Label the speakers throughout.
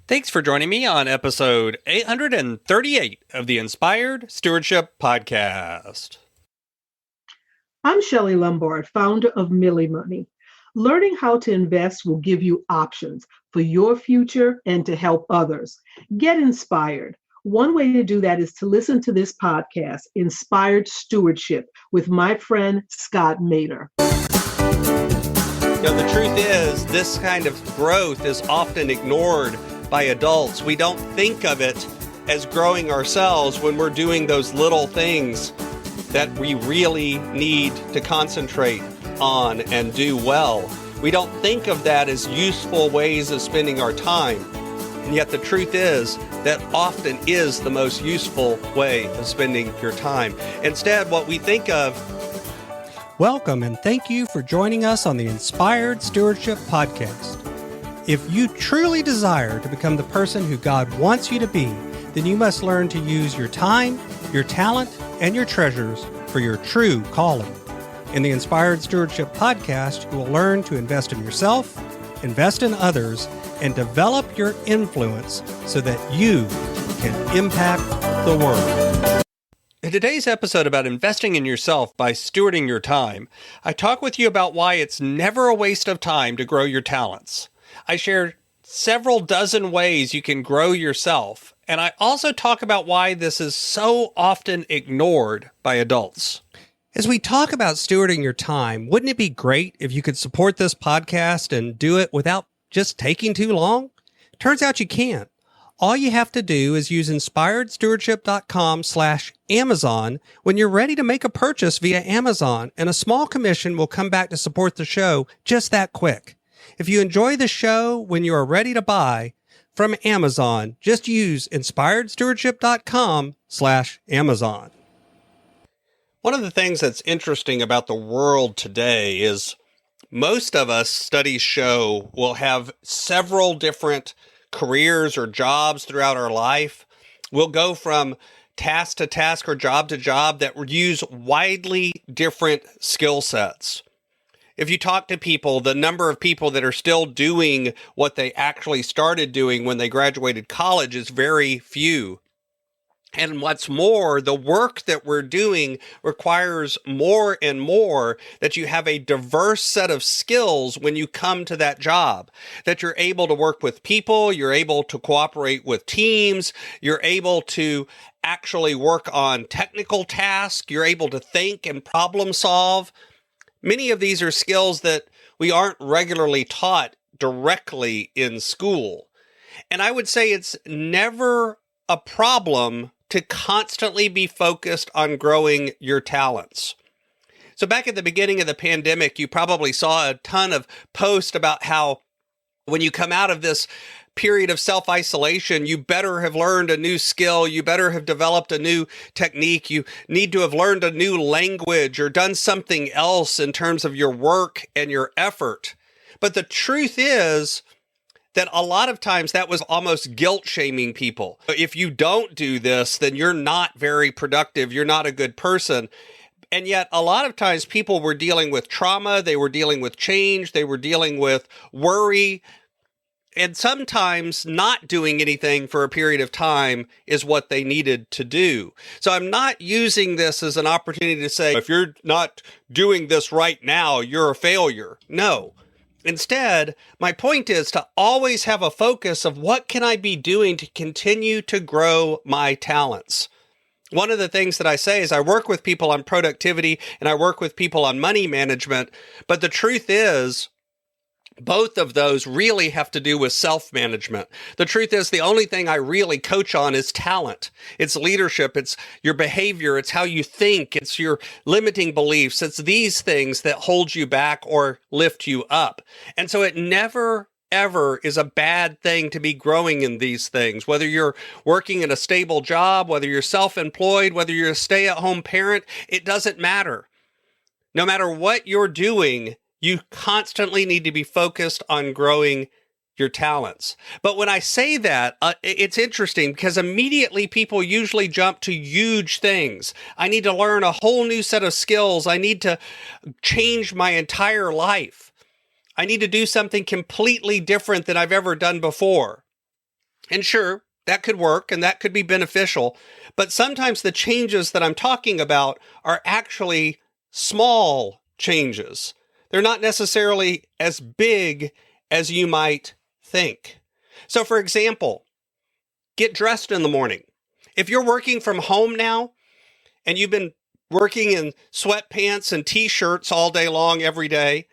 Speaker 1: Thanks for joining me on episode 838 of the Inspired Stewardship Podcast.
Speaker 2: I'm Shelley Lombard, founder of Millie Money. Learning how to invest will give you options for your future and to help others. Get inspired. One way to do that is to listen to this podcast, Inspired Stewardship, with my friend Scott Mader.
Speaker 1: The truth is, this kind of growth is often ignored by adults. We don't think of it as growing ourselves when we're doing those little things that we really need to concentrate on and do well. We don't think of that as useful ways of spending our time. And yet the truth is that often is the most useful way of spending your time. Instead, what we think of.
Speaker 3: Welcome and thank you for joining us on the Inspired Stewardship Podcast. If you truly desire to become the person who God wants you to be, then you must learn to use your time, your talent, and your treasures for your true calling. In the Inspired Stewardship Podcast, you will learn to invest in yourself, invest in others, and develop your influence so that you can impact the world.
Speaker 1: In today's episode about investing in yourself by stewarding your time, I talk with you about why it's never a waste of time to grow your talents. I share several dozen ways you can grow yourself, and I also talk about why this is so often ignored by adults.
Speaker 3: As we talk about stewarding your time, wouldn't it be great if you could support this podcast and do it without just taking too long? Turns out you can't. All you have to do is use inspiredstewardship.com/Amazon when you're ready to make a purchase via Amazon, and a small commission will come back to support the show just that quick. If you enjoy the show when you are ready to buy from Amazon, just use inspiredstewardship.com/Amazon.
Speaker 1: One of the things that's interesting about the world today is most of us, studies show, will have several different careers or jobs throughout our life. We'll go from task to task or job to job that use widely different skill sets. If you talk to people, the number of people that are still doing what they actually started doing when they graduated college is very few. And what's more, the work that we're doing requires more and more that you have a diverse set of skills when you come to that job, that you're able to work with people, you're able to cooperate with teams, you're able to actually work on technical tasks, you're able to think and problem solve. Many of these are skills that we aren't regularly taught directly in school. And I would say it's never a problem to constantly be focused on growing your talents. So back at the beginning of the pandemic, you probably saw a ton of posts about how when you come out of this period of self-isolation, you better have learned a new skill, you better have developed a new technique, you need to have learned a new language or done something else in terms of your work and your effort. But the truth is that a lot of times that was almost guilt-shaming people. If you don't do this, then you're not very productive, you're not a good person. And yet a lot of times people were dealing with trauma, they were dealing with change, they were dealing with worry, and sometimes not doing anything for a period of time is what they needed to do. So I'm not using this as an opportunity to say, if you're not doing this right now, you're a failure. No. Instead, my point is to always have a focus of what can I be doing to continue to grow my talents. One of the things that I say is I work with people on productivity and I work with people on money management, but the truth is, both of those really have to do with self-management. The truth is, the only thing I really coach on is talent. It's leadership. It's your behavior. It's how you think. It's your limiting beliefs. It's these things that hold you back or lift you up. And so it never, ever is a bad thing to be growing in these things. Whether you're working in a stable job, whether you're self-employed, whether you're a stay-at-home parent, it doesn't matter. No matter what you're doing, you constantly need to be focused on growing your talents. But when I say that, it's interesting because immediately people usually jump to huge things. I need to learn a whole new set of skills. I need to change my entire life. I need to do something completely different than I've ever done before. And sure, that could work and that could be beneficial, but sometimes the changes that I'm talking about are actually small changes. They're not necessarily as big as you might think. So, for example, get dressed in the morning. If you're working from home now and you've been working in sweatpants and t-shirts all day long every day,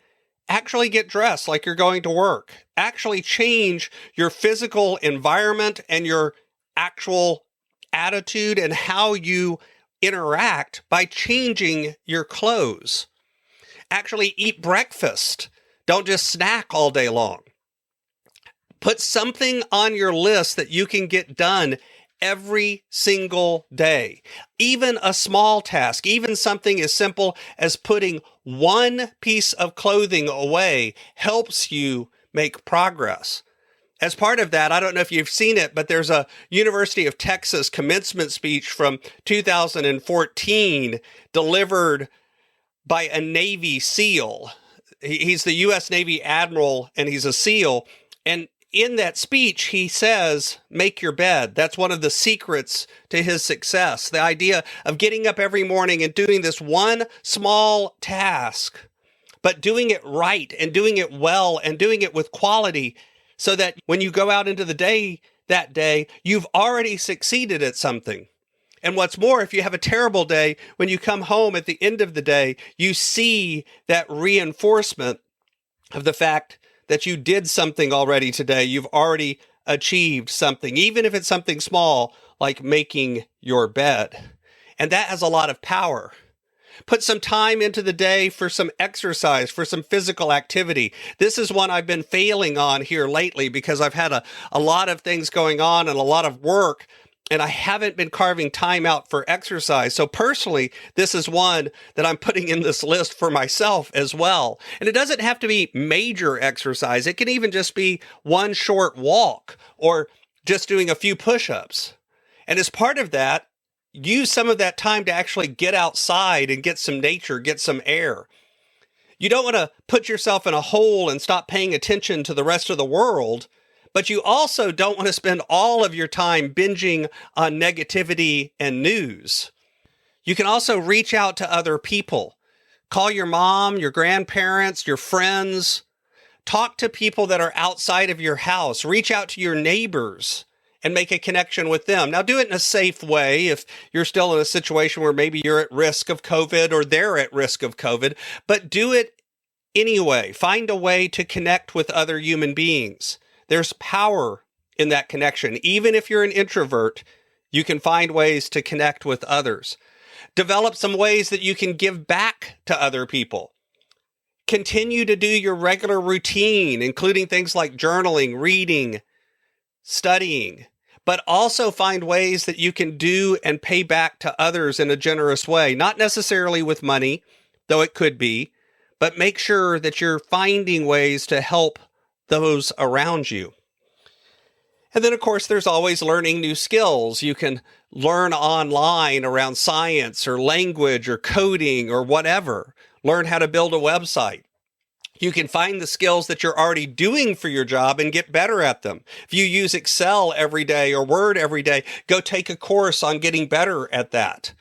Speaker 1: actually get dressed like you're going to work. Actually change your physical environment and your actual attitude and how you interact by changing your clothes. Actually eat breakfast. Don't just snack all day long. Put something on your list that you can get done every single day. Even a small task, even something as simple as putting one piece of clothing away helps you make progress. As part of that, I don't know if you've seen it, but there's a University of Texas commencement speech from 2014 delivered by a Navy SEAL. He's the U.S. Navy Admiral and he's a SEAL. And in that speech, he says, make your bed. That's one of the secrets to his success. The idea of getting up every morning and doing this one small task, but doing it right and doing it well and doing it with quality so that when you go out into the day that day, you've already succeeded at something. And what's more, if you have a terrible day, when you come home at the end of the day, you see that reinforcement of the fact that you did something already today. You've already achieved something, even if it's something small, like making your bed. And that has a lot of power. Put some time into the day for some exercise, for some physical activity. This is one I've been failing on here lately because I've had a lot of things going on and a lot of work, and I haven't been carving time out for exercise. So personally, this is one that I'm putting in this list for myself as well. And it doesn't have to be major exercise. It can even just be one short walk or just doing a few push-ups. And as part of that, use some of that time to actually get outside and get some nature, get some air. You don't want to put yourself in a hole and stop paying attention to the rest of the world, but you also don't want to spend all of your time binging on negativity and news. You can also reach out to other people. Call your mom, your grandparents, your friends. Talk to people that are outside of your house. Reach out to your neighbors and make a connection with them. Now, do it in a safe way if you're still in a situation where maybe you're at risk of COVID or they're at risk of COVID, but do it anyway. Find a way to connect with other human beings. There's power in that connection. Even if you're an introvert, you can find ways to connect with others. Develop some ways that you can give back to other people. Continue to do your regular routine, including things like journaling, reading, studying, but also find ways that you can do and pay back to others in a generous way. Not necessarily with money, though it could be, but make sure that you're finding ways to help those around you. And then, of course, there's always learning new skills. You can learn online around science or language or coding or whatever. Learn how to build a website. You can find the skills that you're already doing for your job and get better at them. If you use Excel every day or Word every day, go take a course on getting better at that.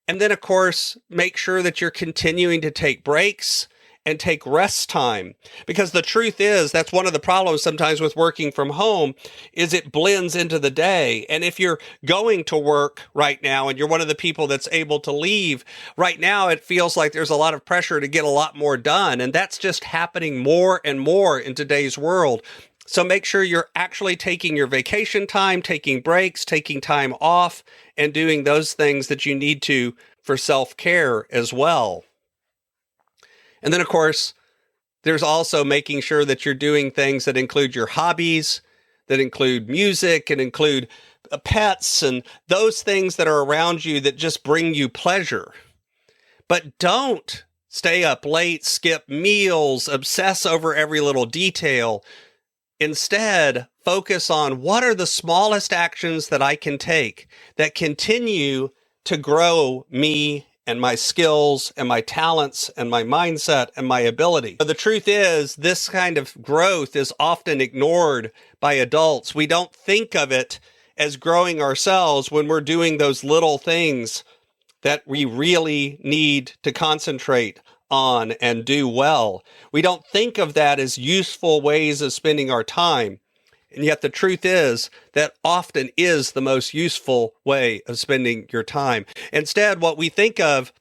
Speaker 1: And then, of course, make sure that you're continuing to take breaks and take rest time. Because the truth is, that's one of the problems sometimes with working from home, is it blends into the day. And if you're going to work right now and you're one of the people that's able to leave, right now it feels like there's a lot of pressure to get a lot more done. And that's just happening more and more in today's world. So make sure you're actually taking your vacation time, taking breaks, taking time off, and doing those things that you need to for self-care as well. And then, of course, there's also making sure that you're doing things that include your hobbies, that include music, and include pets, and those things that are around you that just bring you pleasure. But don't stay up late, skip meals, obsess over every little detail. Instead, focus on what are the smallest actions that I can take that continue to grow me and my skills and my talents and my mindset and my ability. But the truth is, this kind of growth is often ignored by adults. We don't think of it as growing ourselves when we're doing those little things that we really need to concentrate on and do well. We don't think of that as useful ways of spending our time. And yet the truth is that often is the most useful way of spending your time. Instead, what we think of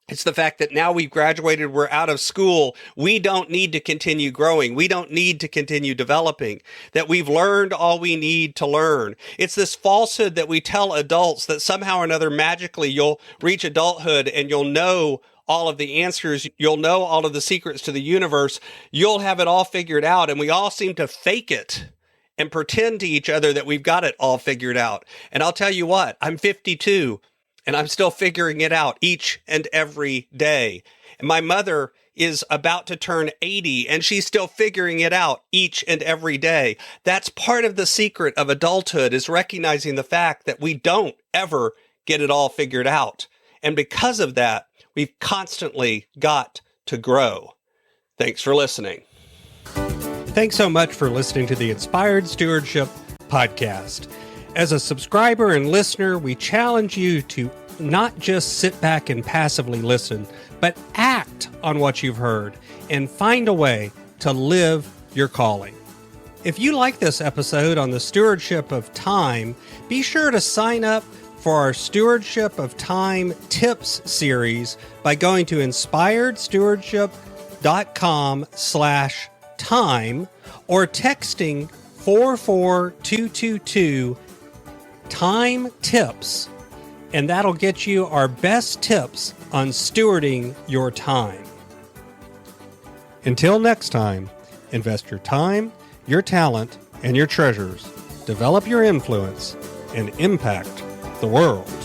Speaker 1: is the fact that now we've graduated, we're out of school, we don't need to continue growing, we don't need to continue developing, that we've learned all we need to learn. It's this falsehood that we tell adults that somehow or another magically you'll reach adulthood and you'll know all of the answers, you'll know all of the secrets to the universe, you'll have it all figured out, and we all seem to fake it and pretend to each other that we've got it all figured out. And I'll tell you what, I'm 52 and I'm still figuring it out each and every day. And my mother is about to turn 80 and she's still figuring it out each and every day. That's part of the secret of adulthood, is recognizing the fact that we don't ever get it all figured out. And because of that, we've constantly got to grow. Thanks for listening.
Speaker 3: Thanks so much for listening to the Inspired Stewardship podcast. As a subscriber and listener, we challenge you to not just sit back and passively listen, but act on what you've heard and find a way to live your calling. If you like this episode on the stewardship of time, be sure to sign up for our Stewardship of Time Tips series by going to inspiredstewardship.com/time or texting 44222 time tips, and that'll get you our best tips on stewarding your time. Until next time, invest your time, your talent, and your treasures. Develop your influence and impact the world.